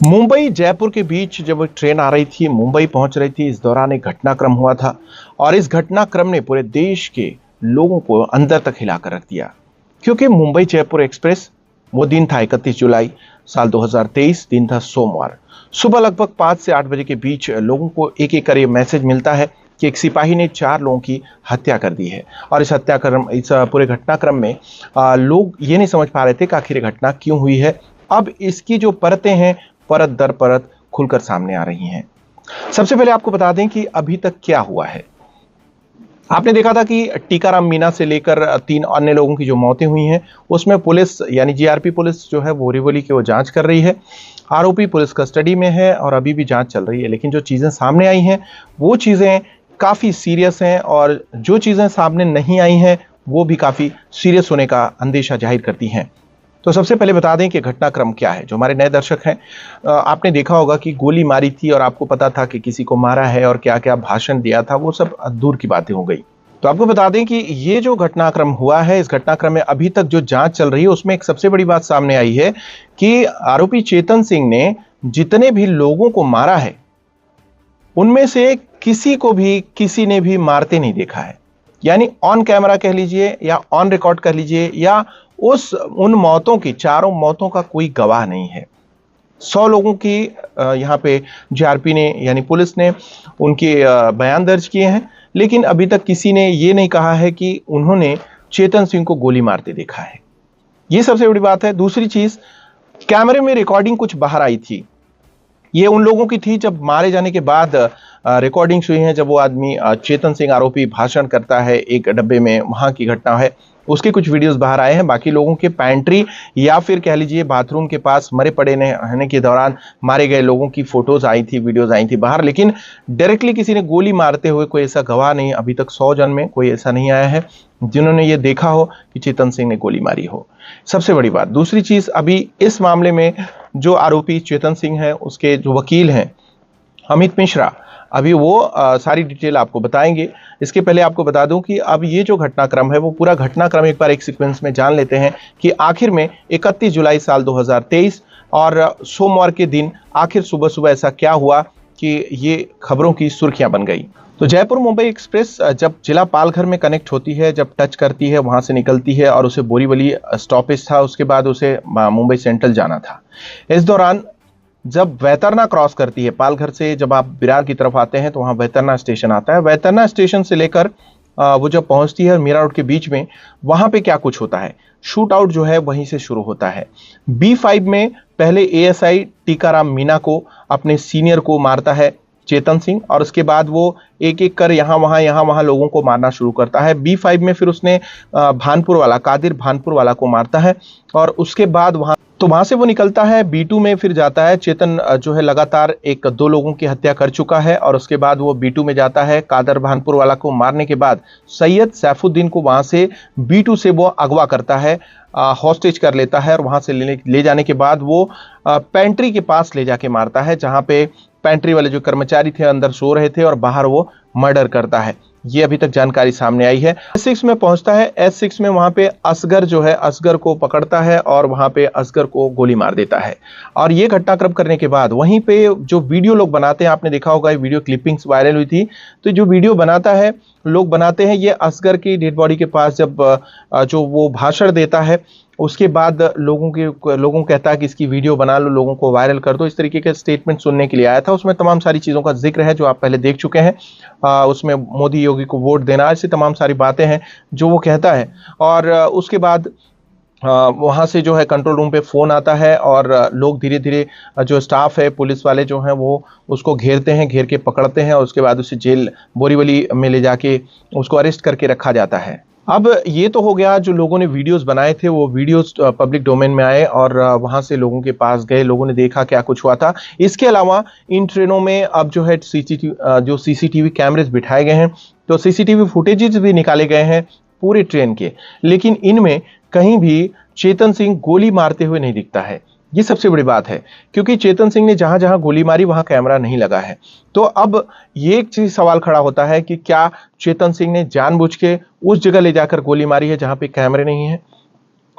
मुंबई जयपुर के बीच जब एक ट्रेन आ रही थी, मुंबई पहुंच रही थी, इस दौरान एक घटनाक्रम हुआ था और इस घटनाक्रम ने पूरे देश के लोगों को अंदर तक हिलाकर रख दिया। क्योंकि मुंबई जयपुर एक्सप्रेस, वो दिन था 31 जुलाई साल 2023, दिन था सोमवार। सुबह लगभग 5 से 8 बजे के बीच लोगों को एक एक कर ये मैसेज मिलता है कि एक सिपाही ने 4 लोगों की हत्या कर दी है। और इस पूरे घटनाक्रम में लोग ये नहीं समझ पा रहे थे कि आखिर ये घटना क्यों हुई है। अब इसकी जो परतें हैं, परत दर परत खुलकर सामने आ रही हैं। सबसे पहले आपको बता दें कि अभी तक क्या हुआ है। आपने देखा था कि टीकाराम मीणा से लेकर 3 अन्य लोगों की जो मौतें हुई हैं, उसमें पुलिस यानी जीआरपी पुलिस जो है बोरीवली की वो जांच कर रही है। आरोपी पुलिस कस्टडी में है और अभी भी जांच चल रही है। लेकिन जो चीजें सामने आई हैं, वो चीजें काफी सीरियस हैं और जो चीजें सामने नहीं आई हैं, वो भी काफी सीरियस होने का अंदेशा जाहिर करती हैं। तो सबसे पहले बता दें कि घटनाक्रम क्या है। जो हमारे नए दर्शक हैं, आपने देखा होगा कि गोली मारी थी और आपको पता था कि किसी को मारा है और क्या क्या भाषण दिया था, वो सब दूर की बातें हो गई। तो आपको बता दें कि ये जो घटनाक्रम हुआ है, इस घटनाक्रम में अभी तक जो जांच चल रही है, उसमें एक सबसे बड़ी बात सामने आई है कि आरोपी चेतन सिंह ने जितने भी लोगों को मारा है, उनमें से किसी को भी किसी ने भी मारते नहीं देखा है। यानी ऑन कैमरा कह लीजिए या ऑन रिकॉर्ड कर लीजिए, या उन मौतों की, चारों मौतों का कोई गवाह नहीं है। 100 लोगों की यहाँ पे जीआरपी ने यानी पुलिस ने उनके बयान दर्ज किए हैं, लेकिन अभी तक किसी ने ये नहीं कहा है कि उन्होंने चेतन सिंह को गोली मारते देखा है। ये सबसे बड़ी बात है। दूसरी चीज, कैमरे में रिकॉर्डिंग कुछ बाहर आई थी। ये उन लोगों की थी जब मारे जाने के बाद रिकॉर्डिंग्स हुई हैं, जब वो आदमी चेतन सिंह आरोपी भाषण करता है एक डब्बे में, वहां की घटना है। उसके कुछ वीडियोस बाहर आए हैं। बाकी लोगों के पैंट्री या फिर कह लीजिए बाथरूम के पास मरे पड़े रहने के दौरान मारे गए लोगों की फोटोज आई थी, वीडियोस आई थी बाहर। लेकिन डायरेक्टली किसी ने गोली मारते हुए कोई ऐसा गवाह नहीं, अभी तक 100 जन में कोई ऐसा नहीं आया है जिन्होंने ये देखा हो कि चेतन सिंह ने गोली मारी हो। सबसे बड़ी बात। दूसरी चीज, अभी इस मामले में जो आरोपी चेतन सिंह है, उसके जो वकील हैं अमित मिश्रा, अभी वो सारी डिटेल आपको बताएंगे। इसके पहले आपको बता दूं कि अब ये जो घटनाक्रम है, वो पूरा घटनाक्रम एक बार एक सीक्वेंस में जान लेते हैं कि आखिर में 31 जुलाई साल 2023 और सोमवार के दिन आखिर सुबह सुबह ऐसा क्या हुआ कि ये खबरों की सुर्खियां बन गई। तो जयपुर मुंबई एक्सप्रेस जब जिला पालघर में कनेक्ट होती है, जब टच करती है, वहां से निकलती है और उसे बोरीवली स्टॉपेज था, उसके बाद उसे मुंबई सेंट्रल जाना था। इस दौरान जब वैतरना क्रॉस करती है, पालघर से जब आप विरार की तरफ आते हैं तो वहां वैतरना स्टेशन आता है। वैतरना स्टेशन से लेकर वो जब पहुंचती है मीरा रोड के बीच में, वहां पे क्या कुछ होता है, शूट आउट जो है वहीं से शुरू होता है। B5 में पहले एएसआई टीकाराम मीणा को, अपने सीनियर को मारता है चेतन सिंह, और उसके बाद वो एक एक कर यहां वहां लोगों को मारना शुरू करता है। B5 में फिर उसने भानपुर वाला, कादिर भानपुर वाला को मारता है और उसके बाद वहां से वो निकलता है। B2 में फिर जाता है। चेतन जो है लगातार 1-2 लोगों की हत्या कर चुका है और उसके बाद वो B2 में जाता है। कादर भानपुर वाला को मारने के बाद सैयद सैफुद्दीन को वहां से B2 से वो अगवा करता है, हॉस्टेज कर लेता है और वहां से ले जाने के बाद वो पेंट्री के पास ले जाके मारता है, जहां पे पेंट्री वाले जो कर्मचारी थे अंदर सो रहे थे और बाहर वो मर्डर करता है। ये अभी तक जानकारी सामने आई है। S6 में पहुंचता है। S6 में वहां पे असगर जो है, असगर को पकड़ता है और वहां पे असगर को गोली मार देता है। और ये घटनाक्रम करने के बाद वहीं पे जो वीडियो लोग बनाते हैं, आपने देखा होगा, ये वीडियो क्लिपिंग्स वायरल हुई थी। तो जो वीडियो बनाता है, लोग बनाते हैं, ये असगर की डेड बॉडी के पास जब जो वो भाषण देता है, उसके बाद लोगों को कहता है कि इसकी वीडियो बना लो, लोगों को वायरल कर दो। इस तरीके के स्टेटमेंट सुनने के लिए आया था। उसमें तमाम सारी चीज़ों का जिक्र है जो आप पहले देख चुके हैं। उसमें मोदी योगी को वोट देना, ऐसी तमाम सारी बातें हैं जो वो कहता है। और उसके बाद वहां से जो है कंट्रोल रूम पे फोन आता है और लोग धीरे धीरे, जो स्टाफ है, पुलिस वाले जो हैं, वो उसको घेरते हैं, घेर के पकड़ते हैं और उसके बाद उसे जेल बोरीवली में ले जाके उसको अरेस्ट करके रखा जाता है। अब ये तो हो गया, जो लोगों ने वीडियोस बनाए थे वो वीडियोस पब्लिक डोमेन में आए और वहां से लोगों के पास गए, लोगों ने देखा क्या कुछ हुआ था। इसके अलावा इन ट्रेनों में अब जो है सीसीटीवी कैमरेज बिठाए गए हैं, तो सीसीटीवी फुटेजेस भी निकाले गए हैं पूरे ट्रेन के। लेकिन इनमें कहीं भी चेतन सिंह गोली मारते हुए नहीं दिखता है। ये सबसे बड़ी बात है, क्योंकि चेतन सिंह ने जहां जहां गोली मारी वहां कैमरा नहीं लगा है। तो अब ये एक चीज सवाल खड़ा होता है कि क्या चेतन सिंह ने जानबूझ के उस जगह ले जाकर गोली मारी है जहां पे कैमरे नहीं है?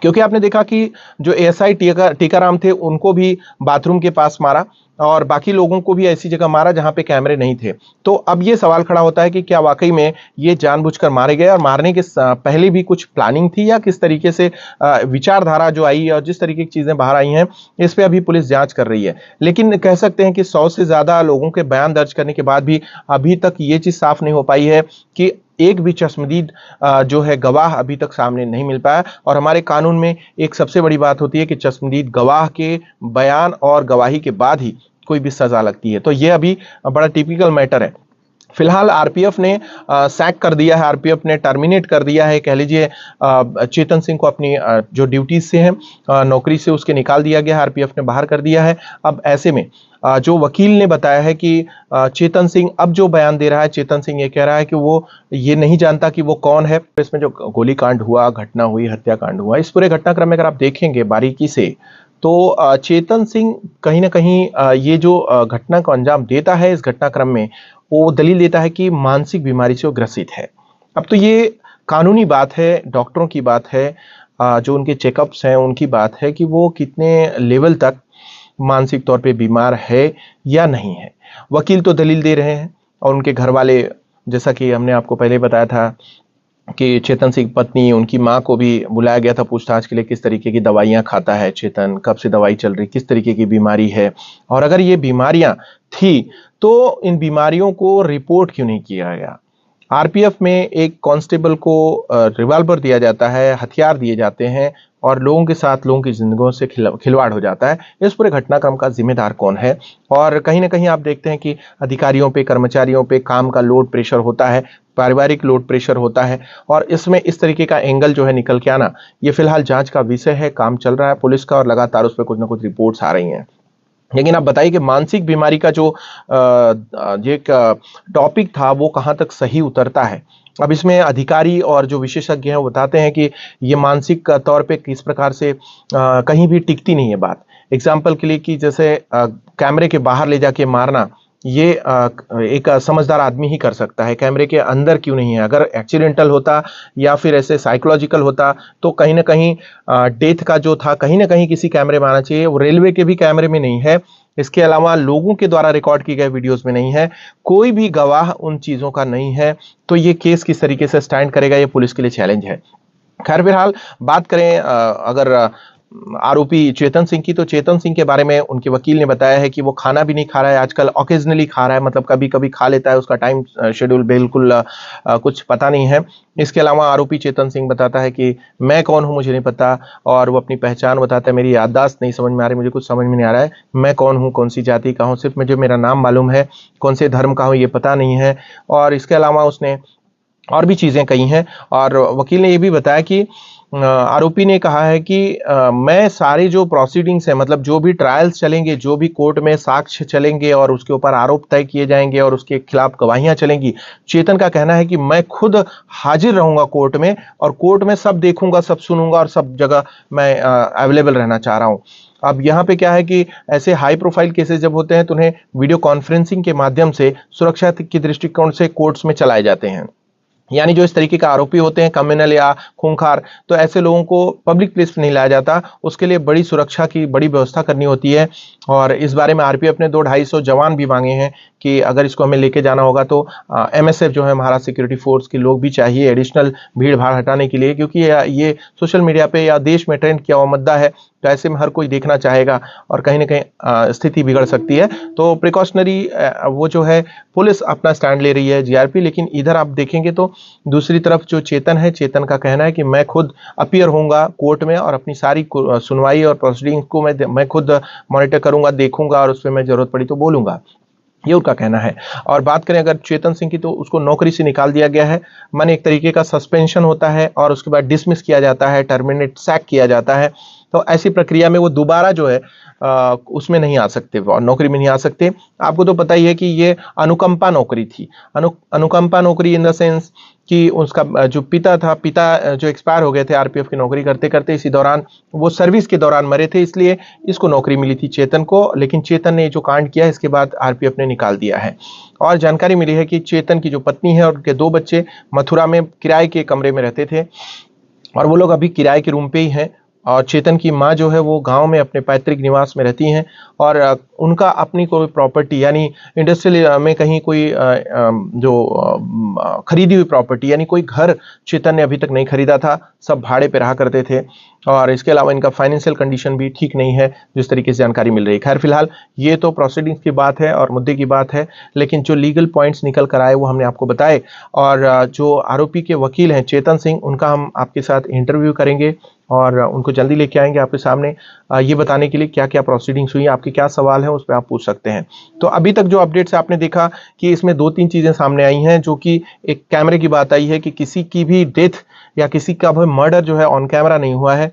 क्योंकि आपने देखा कि जो एएसआई टीकाराम थे उनको भी बाथरूम के पास मारा और बाकी लोगों को भी ऐसी जगह मारा जहां पे कैमरे नहीं थे। तो अब ये सवाल खड़ा होता है कि क्या वाकई में ये जानबूझकर मारे गए और मारने के पहले भी कुछ प्लानिंग थी, या किस तरीके से विचारधारा जो आई और जिस तरीके की चीजें बाहर आई हैं इस पे अभी पुलिस जांच कर रही है। लेकिन कह सकते हैं कि 100 से ज्यादा लोगों के बयान दर्ज करने के बाद भी अभी तक ये चीज साफ नहीं हो पाई है कि एक भी चश्मदीद जो है गवाह अभी तक सामने नहीं मिल पाया। और हमारे कानून में एक सबसे बड़ी बात होती है कि चश्मदीद गवाह के बयान और गवाही के बाद ही कोई भी सजा लगती है। तो ये अभी बड़ा टिपिकल मैटर है। फिलहाल आरपीएफ ने सैक कर दिया है, आरपीएफ ने टर्मिनेट कर दिया है, कह लीजिए चेतन सिंह को अपनी जो ड्यूटीज से है नौकरी से उसके निकाल दिया गया है, आरपीएफ ने बाहर कर दिया है। अब ऐसे में जो वकील ने बताया है कि चेतन सिंह अब जो बयान दे रहा है, चेतन सिंह ये कह रहा है कि वो ये नहीं जानता कि वो कौन है। इसमें जो गोलीकांड हुआ, घटना हुई, हत्याकांड हुआ, इस पूरे घटनाक्रम में अगर आप देखेंगे बारीकी से तो चेतन सिंह कहीं ना कहीं ये जो घटना को अंजाम देता है इस घटनाक्रम में, वो दलील देता है कि मानसिक बीमारी से वो ग्रसित है। अब तो ये कानूनी बात है, डॉक्टरों की बात है, जो उनके चेकअप्स हैं उनकी बात है कि वो कितने लेवल तक मानसिक तौर पे बीमार है या नहीं है। वकील तो दलील दे रहे हैं और उनके घर वाले, जैसा कि हमने आपको पहले बताया था कि चेतन सिंह पत्नी, उनकी मां को भी बुलाया गया था पूछताछ के लिए, किस तरीके की दवाइयां खाता है चेतन, कब से दवाई चल रही, किस तरीके की बीमारी है, और अगर ये बीमारियां थी तो इन बीमारियों को रिपोर्ट क्यों नहीं किया गया। आरपीएफ में एक कांस्टेबल को रिवॉल्वर दिया जाता है, हथियार दिए जाते हैं और लोगों के साथ, लोगों की जिंदगियों से खिलवाड़ हो जाता है। इस पूरे घटनाक्रम का जिम्मेदार कौन है? और कहीं ना कहीं आप देखते हैं कि अधिकारियों पे, कर्मचारियों पे काम का लोड प्रेशर होता है, पारिवारिक लोड प्रेशर होता है, और इसमें इस तरीके का एंगल जो है निकल के आना, ये फिलहाल जांच का विषय है। काम चल रहा है पुलिस का और लगातार उस पर कुछ ना कुछ रिपोर्ट्स आ रही हैं। लेकिन आप बताइए कि मानसिक बीमारी का जो ये एक टॉपिक था वो कहाँ तक सही उतरता है। अब इसमें अधिकारी और जो विशेषज्ञ हैं वो बताते हैं कि ये मानसिक तौर पे किस प्रकार से कहीं भी टिकती नहीं है बात। एग्जाम्पल के लिए कि जैसे कैमरे के बाहर ले जाके मारना, ये एक समझदार आदमी ही कर सकता है, कैमरे के अंदर क्यों नहीं है। अगर एक्सीडेंटल होता या फिर ऐसे साइकोलॉजिकल होता तो कहीं ना कहीं डेथ का जो था कहीं ना कहीं किसी कैमरे में आना चाहिए। वो रेलवे के भी कैमरे में नहीं है, इसके अलावा लोगों के द्वारा रिकॉर्ड की गए वीडियोस में नहीं है, कोई भी गवाह उन चीजों का नहीं है। तो ये केस किस तरीके से स्टैंड करेगा, ये पुलिस के लिए चैलेंज है। खैर फिलहाल बात करें अगर आरोपी चेतन सिंह की, तो चेतन सिंह के बारे में उनके वकील ने बताया है कि वो खाना भी नहीं खा रहा है आजकल, ऑकेजनली खा रहा है, मतलब कभी कभी खा लेता है, उसका टाइम शेड्यूल बिल्कुल कुछ पता नहीं है। इसके अलावा आरोपी चेतन सिंह बताता है कि मैं कौन हूं मुझे नहीं पता, और वो अपनी पहचान बताता है, मेरी याददाश्त नहीं समझ में आ रही, मुझे कुछ समझ में नहीं आ रहा है, मैं कौन हूं, कौन सी जाति का हूं, सिर्फ मुझे मेरा नाम मालूम है, कौन से धर्म का हूं ये पता नहीं है। और इसके अलावा उसने और भी चीजें कही हैं। और वकील ने ये भी बताया कि आरोपी ने कहा है कि मैं सारे जो प्रोसीडिंग्स हैं, मतलब जो भी ट्रायल्स चलेंगे, जो भी कोर्ट में साक्ष्य चलेंगे और उसके ऊपर आरोप तय किए जाएंगे और उसके खिलाफ गवाहियां चलेंगी, चेतन का कहना है कि मैं खुद हाजिर रहूंगा कोर्ट में और कोर्ट में सब देखूंगा, सब सुनूंगा और सब जगह मैं अवेलेबल रहना चाह रहा हूं। अब यहाँ पे क्या है कि ऐसे हाई प्रोफाइल केसेस जब होते हैं तो उन्हें वीडियो कॉन्फ्रेंसिंग के माध्यम से सुरक्षा की दृष्टिकोण से कोर्ट्स में चलाए जाते हैं। यानी जो इस तरीके का आरोपी होते हैं, कम्युनल या खूंखार, तो ऐसे लोगों को पब्लिक प्लेस पे नहीं लाया जाता, उसके लिए बड़ी सुरक्षा की बड़ी व्यवस्था करनी होती है। और इस बारे में आरपीएफ ने 200-250 जवान भी मांगे हैं कि अगर इसको हमें लेके जाना होगा तो एमएसएफ जो है हमारा सिक्योरिटी फोर्स के लोग भी चाहिए एडिशनल भीड़ भाड़ हटाने के लिए, क्योंकि ये सोशल मीडिया पे या देश में ट्रेंड किया हुआ मुद्दा है, तो ऐसे में हर कोई देखना चाहेगा और कहीं ना कहीं स्थिति बिगड़ सकती है। तो प्रिकॉशनरी वो जो है पुलिस अपना स्टैंड ले रही है, जीआरपी। लेकिन इधर आप देखेंगे तो दूसरी तरफ जो चेतन है, चेतन का कहना है कि मैं खुद अपीयर होऊंगा कोर्ट में और अपनी सारी सुनवाई और प्रोसीडिंग को मैं खुद मॉनिटर करूंगा, देखूंगा और उस पर मैं जरूरत पड़ी तो बोलूंगा, ये उनका कहना है। और बात करें अगर चेतन सिंह की, तो उसको नौकरी से निकाल दिया गया है, माने एक तरीके का सस्पेंशन होता है और उसके बाद डिसमिस किया जाता है, टर्मिनेट, सैक किया जाता है। तो ऐसी प्रक्रिया में वो दोबारा जो है उसमें नहीं आ सकते, नौकरी में नहीं आ सकते। आपको तो पता ही है कि ये अनुकंपा नौकरी थी। अनुकंपा नौकरी इन द सेंस कि उसका जो पिता जो एक्सपायर हो गए थे आरपीएफ की नौकरी करते करते, इसी दौरान वो सर्विस के दौरान मरे थे, इसलिए इसको नौकरी मिली थी चेतन को। लेकिन चेतन ने जो कांड किया इसके बाद आरपीएफ ने निकाल दिया है। और जानकारी मिली है कि चेतन की जो पत्नी है और उनके 2 बच्चे मथुरा में किराए के कमरे में रहते थे और वो लोग अभी किराए के रूम पे ही हैं। और चेतन की माँ जो है वो गांव में अपने पैतृक निवास में रहती हैं और उनका अपनी कोई प्रॉपर्टी यानी इंडस्ट्रियल में कहीं कोई खरीदी हुई प्रॉपर्टी यानी कोई घर चेतन ने अभी तक नहीं खरीदा था, सब भाड़े पे रहा करते थे और इसके अलावा इनका फाइनेंशियल कंडीशन भी ठीक नहीं है, जिस तरीके से जानकारी मिल रही है। खैर फिलहाल ये तो प्रोसीडिंग्स की बात है और मुद्दे की बात है, लेकिन जो लीगल पॉइंट्स निकल कर आए वो हमने आपको बताए और जो आरोपी के वकील हैं चेतन सिंह, उनका हम आपके साथ इंटरव्यू करेंगे और उनको जल्दी लेके आएंगे आपके सामने ये बताने के लिए क्या क्या प्रोसीडिंग्स हुई, आपके क्या सवाल हैं उस पर आप पूछ सकते हैं। तो अभी तक जो अपडेट्स आपने देखा कि इसमें 2-3 चीज़ें सामने आई हैं, जो कि एक कैमरे की बात आई है कि किसी की भी डेथ या किसी का भी मर्डर जो है ऑन कैमरा नहीं हुआ है।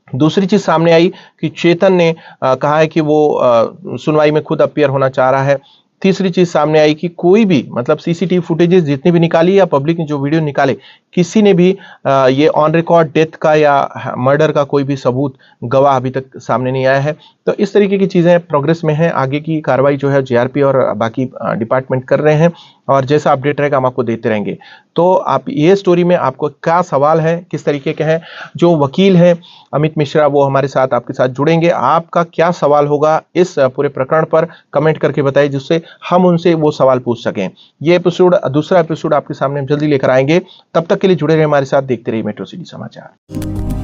दूसरी चीज सामने आई कि चेतन ने कहा है कि वो सुनवाई में खुद अपीयर होना चाह रहा है। तीसरी चीज सामने आई कि कोई भी मतलब सीसीटीवी फुटेजेस जितनी भी निकाली या पब्लिक ने जो वीडियो निकाले, किसी ने भी ये ऑन रिकॉर्ड डेथ का या मर्डर का कोई भी सबूत गवाह अभी तक सामने नहीं आया है। तो इस तरीके की चीजें प्रोग्रेस में है, आगे की कार्रवाई जो है जीआरपी और बाकी डिपार्टमेंट कर रहे हैं और जैसा अपडेट रहेगा हम आपको देते रहेंगे। तो आप ये स्टोरी में आपको क्या सवाल है, किस तरीके के हैं, जो वकील हैं अमित मिश्रा वो हमारे साथ आपके साथ जुड़ेंगे, आपका क्या सवाल होगा इस पूरे प्रकरण पर कमेंट करके बताइए, जिससे हम उनसे वो सवाल पूछ सकें। ये एपिसोड दूसरा एपिसोड आपके सामने हम जल्दी लेकर आएंगे, तब तक के लिए जुड़े रहे हमारे साथ, देखते रहिए मेट्रो सिटी समाचार।